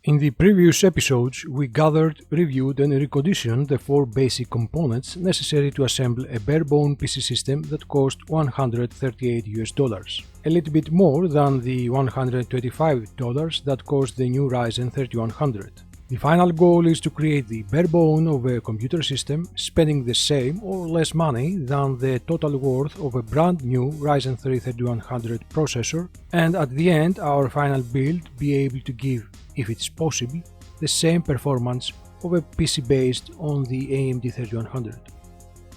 In the previous episodes, we gathered, reviewed and reconditioned the 4 basic components necessary to assemble a barebone PC system that cost $138, a little bit more than the $125 that cost the new Ryzen 3100. The final goal is to create the barebone of a computer system, spending the same or less money than the total worth of a brand new Ryzen 3 3100 processor, and at the end our final build be able to give, if it's possible, the same performance of a PC based on the AMD 3100.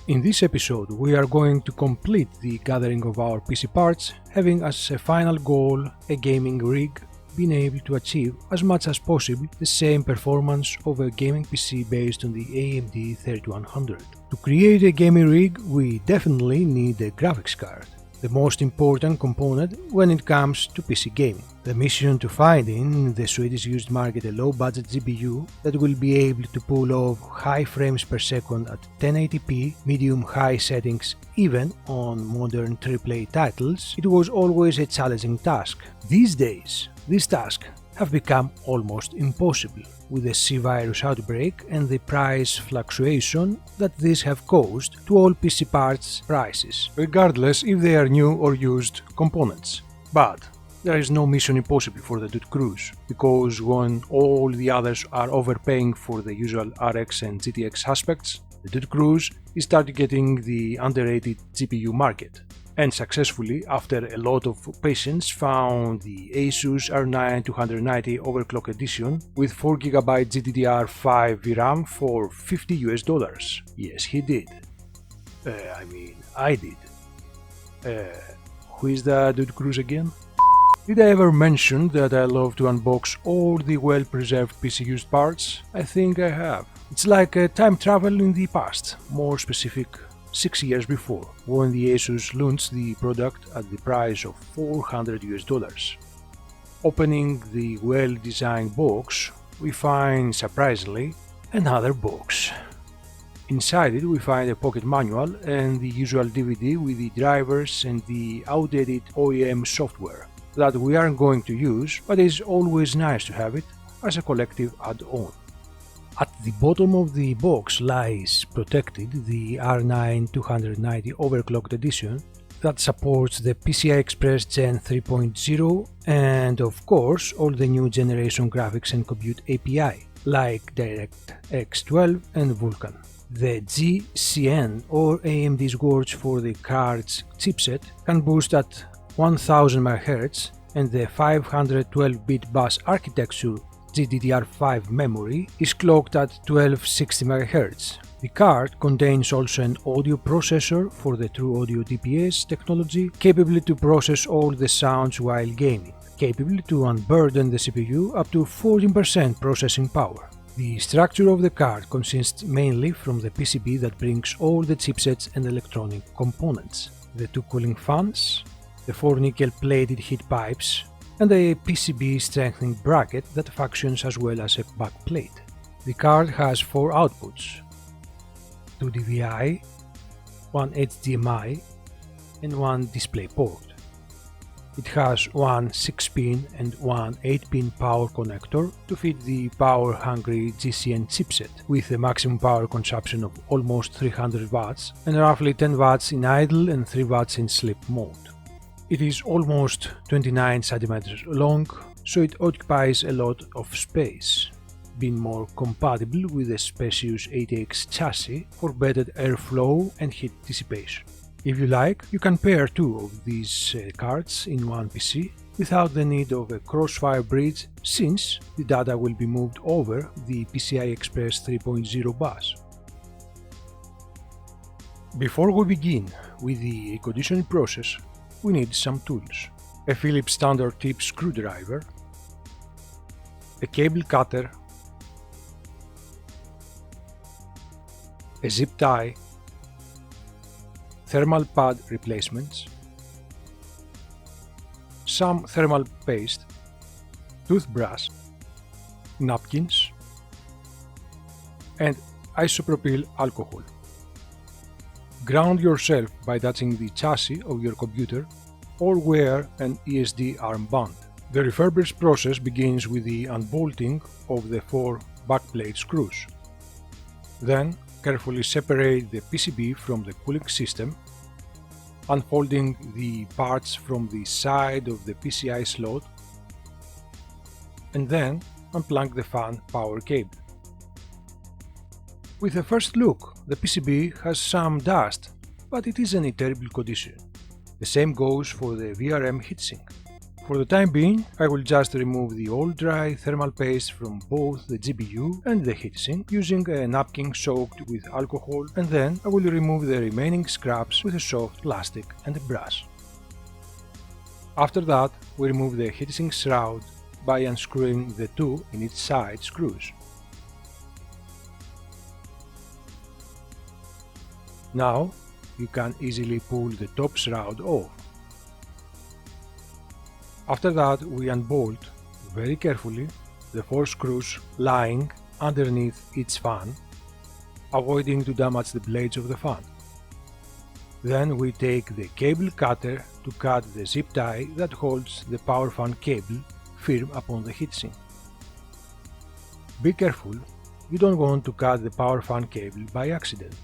In this episode we are going to complete the gathering of our PC parts, having as a final goal a gaming rig being able to achieve as much as possible the same performance of a gaming PC based on the AMD 3100. To create a gaming rig we definitely need a graphics card, the most important component when it comes to PC gaming. The mission to find in the Swedish used market a low-budget GPU that will be able to pull off high frames per second at 1080p, medium-high settings even on modern AAA titles, it was always a challenging task. These days, this task have become almost impossible with the C-virus outbreak and the price fluctuation that these have caused to all PC parts prices, regardless if they are new or used components. But there is no mission impossible for the Dude Cruise, because when all the others are overpaying for the usual RX and GTX aspects, the Dude Cruise is targeting the underrated GPU market, and successfully, after a lot of patience, found the Asus R9 290 Overclock Edition with 4GB GDDR5 VRAM for $50. Yes, he did. I did. Who is the Dude Cruise again? Did I ever mention that I love to unbox all the well-preserved PC used parts? I think I have. It's like a time travel in the past, more specific 6 years before, when the Asus launched the product at the price of $400. Opening the well-designed box, we find, surprisingly, another box. Inside it we find a pocket manual and the usual DVD with the drivers and the outdated OEM software that we aren't going to use, but it's always nice to have it as a collective add-on. At the bottom of the box lies protected the R9 290 Overclocked Edition that supports the PCI Express Gen 3.0 and of course all the new generation graphics and compute API like DirectX 12 and Vulkan. The GCN, or AMD's words for the card's chipset, can boost at 1000 MHz, and the 512-bit bus architecture GDDR5 memory is clocked at 1260 MHz. The card contains also an audio processor for the True Audio DPS technology, capable to process all the sounds while gaming, capable to unburden the CPU up to 14% processing power. The structure of the card consists mainly from the PCB that brings all the chipsets and electronic components, the 2 cooling fans, the 4 nickel-plated heat pipes, and a PCB strengthening bracket that functions as well as a backplate. The card has 4 outputs, 2 DVI, 1 HDMI, and 1 DisplayPort. It has one 6-pin and one 8-pin power connector to feed the power-hungry GCN chipset, with a maximum power consumption of almost 300 watts and roughly 10 watts in idle and 3 watts in sleep mode. It is almost 29 cm long, so it occupies a lot of space, being more compatible with the spacious ATX chassis for better airflow and heat dissipation. If you like, you can pair 2 of these cards in one PC without the need of a crossfire bridge, since the data will be moved over the PCI Express 3.0 bus. Before we begin with the reconditioning process, we need some tools: a Phillips standard tip screwdriver, a cable cutter, a zip tie, thermal pad replacements, some thermal paste, toothbrush, napkins, and isopropyl alcohol. Ground yourself by touching the chassis of your computer or wear an ESD armband. The refurbished process begins with the unbolting of the 4 backplate screws. Then carefully separate the PCB from the cooling system, unfolding the parts from the side of the PCI slot, and then unplug the fan power cable. With a first look, the PCB has some dust, but it isn't in terrible condition. The same goes for the VRM heatsink. For the time being, I will just remove the old dry thermal paste from both the GPU and the heatsink using a napkin soaked with alcohol, and then I will remove the remaining scraps with a soft plastic and a brush. After that, we remove the heatsink shroud by unscrewing the 2 in each side screws. Now, you can easily pull the top shroud off. After that, we unbolt very carefully the 4 screws lying underneath each fan, avoiding to damage the blades of the fan. Then we take the cable cutter to cut the zip tie that holds the power fan cable firm upon the heatsink. Be careful, you don't want to cut the power fan cable by accident.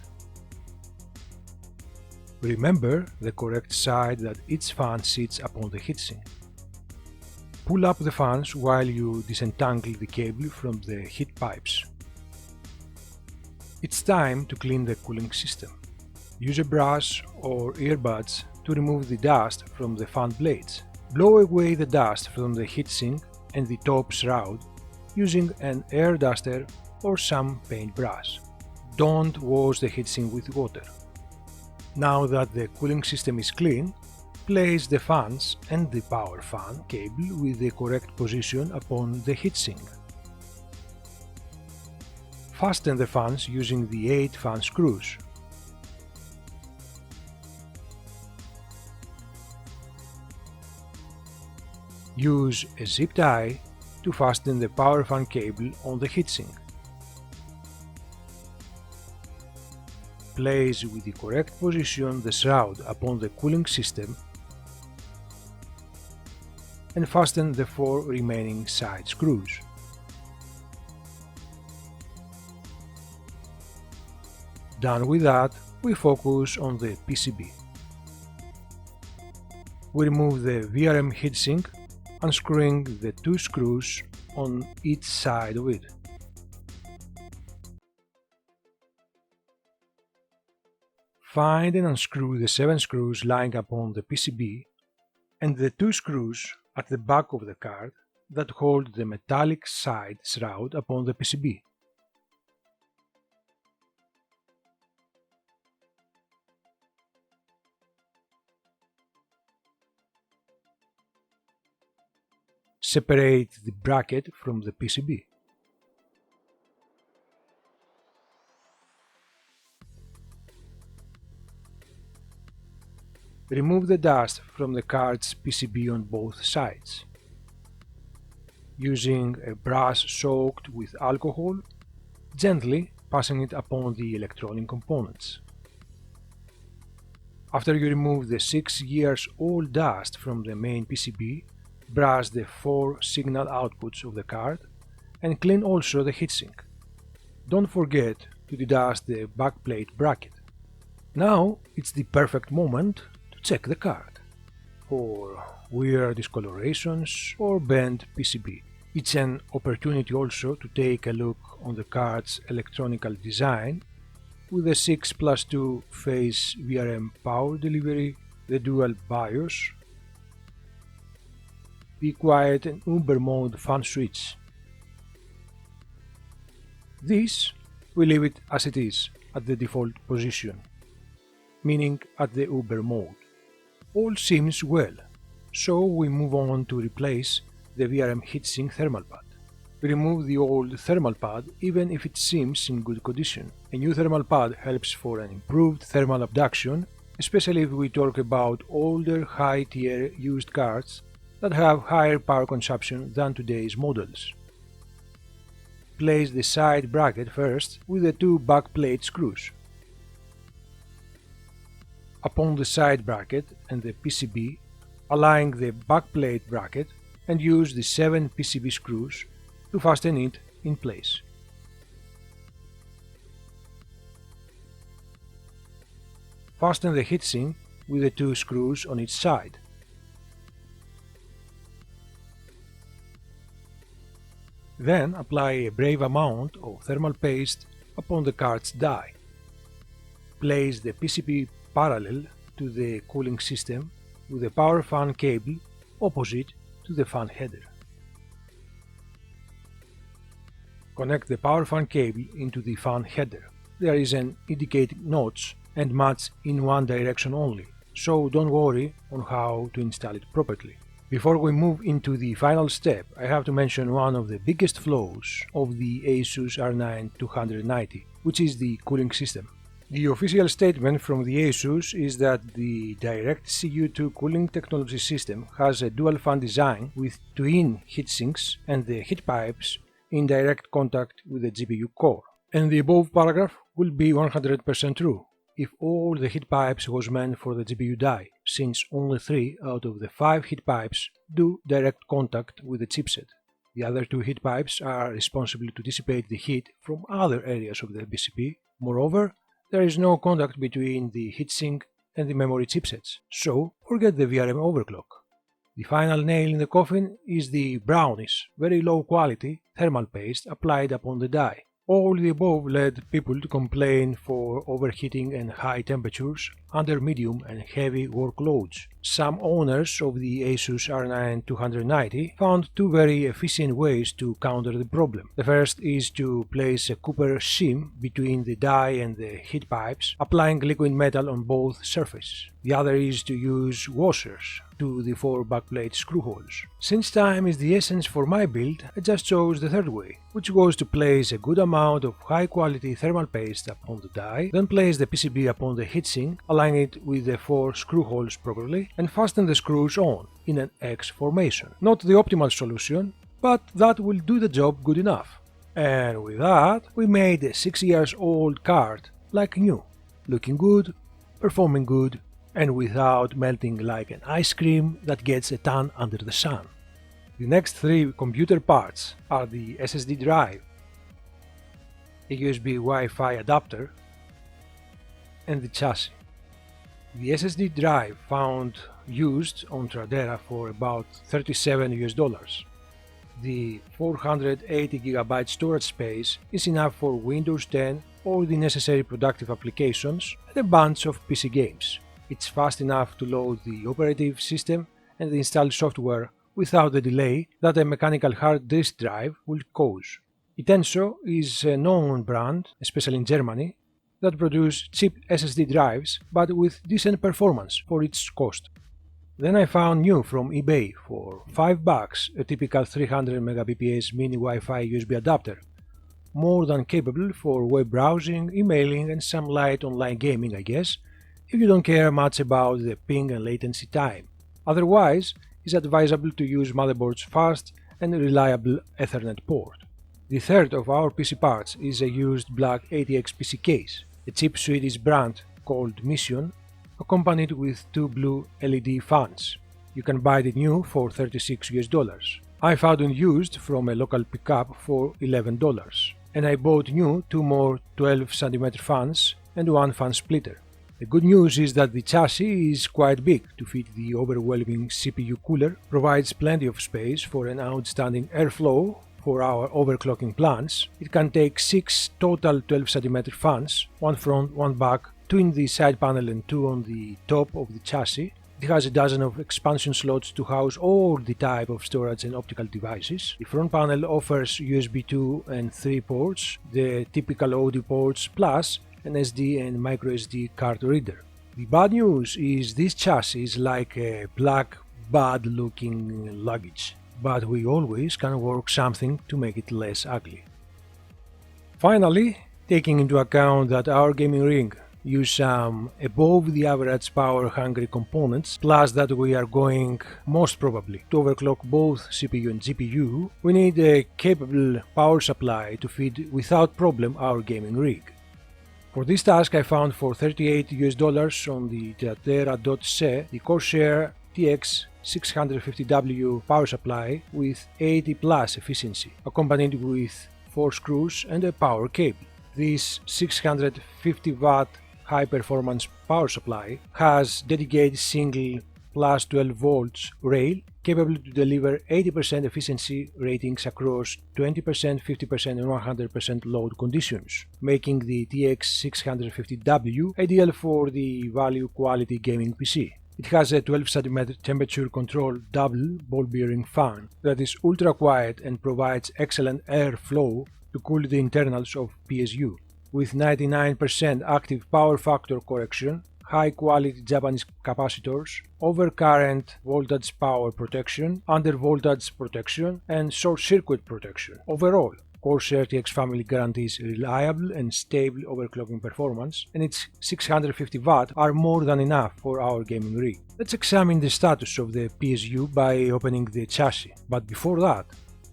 Remember the correct side that each fan sits upon the heatsink. Pull up the fans while you disentangle the cable from the heat pipes. It's time to clean the cooling system. Use a brush or earbuds to remove the dust from the fan blades. Blow away the dust from the heatsink and the top shroud using an air duster or some paintbrush. Don't wash the heatsink with water. Now that the cooling system is clean, place the fans and the power fan cable with the correct position upon the heatsink. Fasten the fans using the 8 fan screws. Use a zip tie to fasten the power fan cable on the heatsink. Place with the correct position the shroud upon the cooling system and fasten the 4 remaining side screws. Done with that, we focus on the PCB. We remove the VRM heatsink, unscrewing the 2 screws on each side of it. Find and unscrew the 7 screws lying upon the PCB and the 2 screws at the back of the card that hold the metallic side shroud upon the PCB. Separate the bracket from the PCB. Remove the dust from the card's PCB on both sides. Using a brush soaked with alcohol, gently passing it upon the electronic components. After you remove the 6 years old dust from the main PCB, brush the 4 signal outputs of the card and clean also the heatsink. Don't forget to dedust the backplate bracket. Now it's the perfect moment to check the card for weird discolorations or bent PCB. It's an opportunity also to take a look on the card's electronical design with the 6+2 phase VRM power delivery, the dual BIOS, the quiet and Uber mode fan switch. This we leave it as it is at the default position, meaning at the Uber mode. All seems well, so we move on to replace the VRM heatsink thermal pad. We remove the old thermal pad even if it seems in good condition. A new thermal pad helps for an improved thermal abduction, especially if we talk about older high-tier used cards that have higher power consumption than today's models. Place the side bracket first with the 2 backplate screws. Upon the side bracket and the PCB, align the backplate bracket and use the 7 PCB screws to fasten it in place. Fasten the heatsink with the 2 screws on each side. Then apply a brave amount of thermal paste upon the card's die. Place the PCB parallel to the cooling system with a power fan cable opposite to the fan header. Connect the power fan cable into the fan header. There is an indicating notch and match in one direction only, so don't worry on how to install it properly. Before we move into the final step, I have to mention one of the biggest flaws of the Asus R9 290, which is the cooling system. The official statement from the Asus is that the DirectCU II cooling technology system has a dual fan design with twin heatsinks and the heat pipes in direct contact with the GPU core. And the above paragraph will be 100% true if all the heat pipes was meant for the GPU die, since only 3 out of the 5 heat pipes do direct contact with the chipset. The other 2 heat pipes are responsible to dissipate the heat from other areas of the PCB. Moreover, there is no contact between the heatsink and the memory chipsets, so forget the VRM overclock. The final nail in the coffin is the brownish, very low quality thermal paste applied upon the die. All the above led people to complain for overheating and high temperatures under medium and heavy workloads. Some owners of the Asus R9 290 found 2 very efficient ways to counter the problem. The first is to place a copper shim between the die and the heat pipes, applying liquid metal on both surfaces. The other is to use washers to the 4 backplate screw holes. Since time is the essence for my build, I just chose the third way, which was to place a good amount of high quality thermal paste upon the die, then place the PCB upon the heatsink, align it with the 4 screw holes properly, and fasten the screws on in an X formation. Not the optimal solution, but that will do the job good enough. And with that, we made a 6-year-old card like new, looking good, performing good, and without melting like an ice cream that gets a tan under the sun. The next 3 computer parts are the SSD drive, a USB Wi-Fi adapter, and the chassis. The SSD drive found used on Tradera for about $37. The 480GB storage space is enough for Windows 10 or the necessary productive applications and a bunch of PC games. It's fast enough to load the operative system and the installed software without the delay that a mechanical hard disk drive would cause. Intenso is a known brand, especially in Germany, that produce cheap SSD drives but with decent performance for its cost. Then I found new from eBay for $5 a typical 300 Mbps mini Wi-Fi USB adapter, more than capable for web browsing, emailing and some light online gaming, I guess, if you don't care much about the ping and latency time. Otherwise, it's advisable to use motherboard's fast and reliable Ethernet port. The third of our PC parts is a used black ATX PC case, a cheap Swedish brand called Mission, accompanied with 2 blue LED fans. You can buy it new for $36. I found it used from a local pickup for $11, and I bought new 2 more 12 cm fans and 1 fan splitter. The good news is that the chassis is quite big to fit the overwhelming CPU cooler, provides plenty of space for an outstanding airflow for our overclocking plans. It can take 6 total 12 cm fans, 1 front, 1 back, 2 in the side panel and 2 on the top of the chassis. It has a dozen of expansion slots to house all the type of storage and optical devices. The front panel offers USB 2 and 3 ports, the typical audio ports, plus an SD and microSD card reader. The bad news is this chassis is like a black, bad-looking luggage, but we always can work something to make it less ugly. Finally, taking into account that our gaming rig use some above the average power hungry components, plus that we are going most probably to overclock both CPU and GPU, we need a capable power supply to feed without problem our gaming rig. For this task I found for $38 on the Tradera.se the Corsair TX650W TX650W power supply with 80 plus efficiency, accompanied with 4 screws and a power cable. This 650 watt high performance power supply has dedicated single plus 12 volts rail capable to deliver 80% efficiency ratings across 20%, 50% and 100% load conditions, making the TX650W ideal for the value quality gaming PC. It has a 12 cm temperature control double ball bearing fan that is ultra quiet and provides excellent airflow to cool the internals of PSU. With 99% active power factor correction, high quality Japanese capacitors, overcurrent voltage power protection, undervoltage protection, and short circuit protection. Overall, Corsair TX family guarantees reliable and stable overclocking performance, and its 650 watt are more than enough for our gaming rig. Let's examine the status of the PSU by opening the chassis, but before that,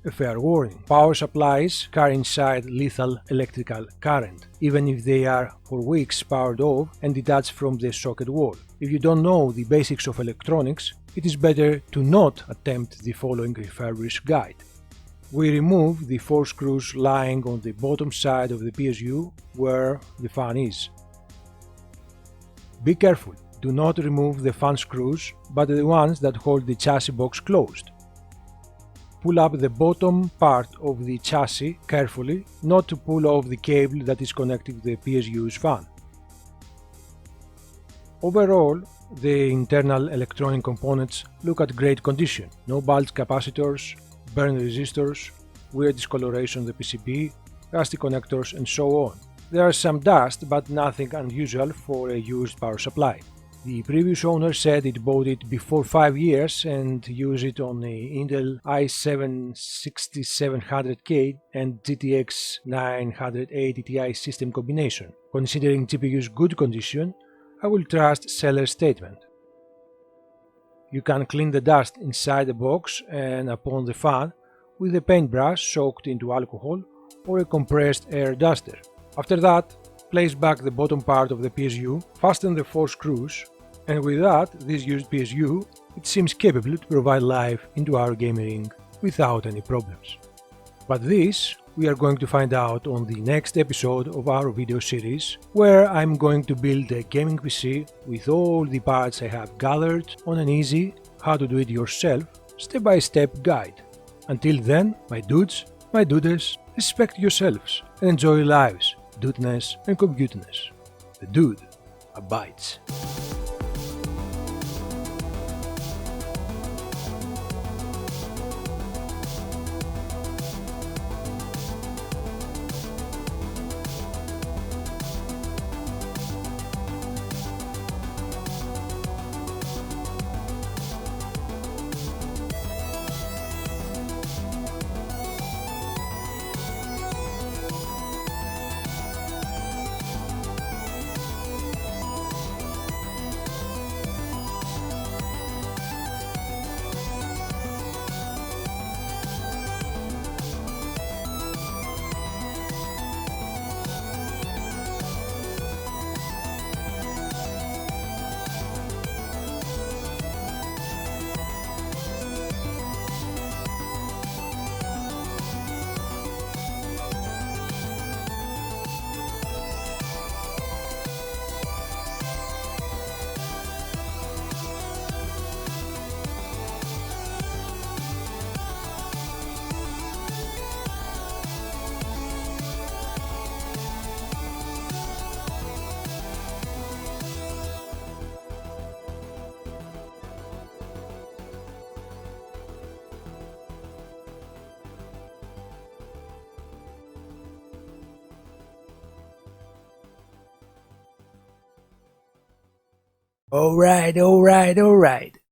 a fair warning. Power supplies carry inside lethal electrical current, even if they are for weeks powered off and detached from the socket wall. If you don't know the basics of electronics, it is better to not attempt the following refurbished guide. We remove the 4 screws lying on the bottom side of the PSU where the fan is. Be careful, do not remove the fan screws, but the ones that hold the chassis box closed. Pull up the bottom part of the chassis carefully, not to pull off the cable that is connected to the PSU's fan. Overall, the internal electronic components look at great condition. No bulge capacitors, burn resistors, weird discoloration on the PCB, rusty connectors and so on. There are some dust, but nothing unusual for a used power supply. The previous owner said it bought it before 5 years and used it on the Intel i7 6700K and GTX 980 Ti system combination. Considering GPU's good condition, I will trust seller's statement. You can clean the dust inside the box and upon the fan with a paintbrush soaked into alcohol or a compressed air duster. After that, place back the bottom part of the PSU, fasten the 4 screws, and with that, this used PSU, it seems capable to provide life into our gaming ring without any problems. But this we are going to find out on the next episode of our video series, where I'm going to build a gaming PC with all the parts I have gathered on an easy, how to do it yourself, step-by-step guide. Until then, my dudes, my dudes, respect yourselves and enjoy your lives, dudeness and computeness. The dude abides. Alright.